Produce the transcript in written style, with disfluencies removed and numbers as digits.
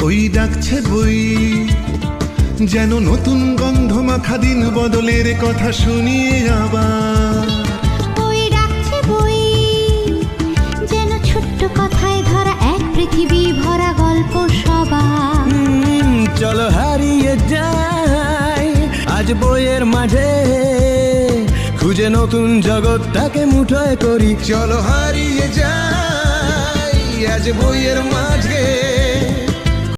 ওই ডাকছে বই, যেন নতুন গন্ধ মাখা দিন বদলের কথা শুনিয়ে আবার। ওই ডাকছে বই, যেন ছোট্ট কথায় ধরা এক পৃথিবী ভরা গল্প সবার। চলো হারিয়ে যাই আজ বইয়ের মাঝে, খুঁজে নতুন জগৎটাকে মুঠোয় করি। চলো হারিয়ে যাই আজ বইয়ের মাঝে।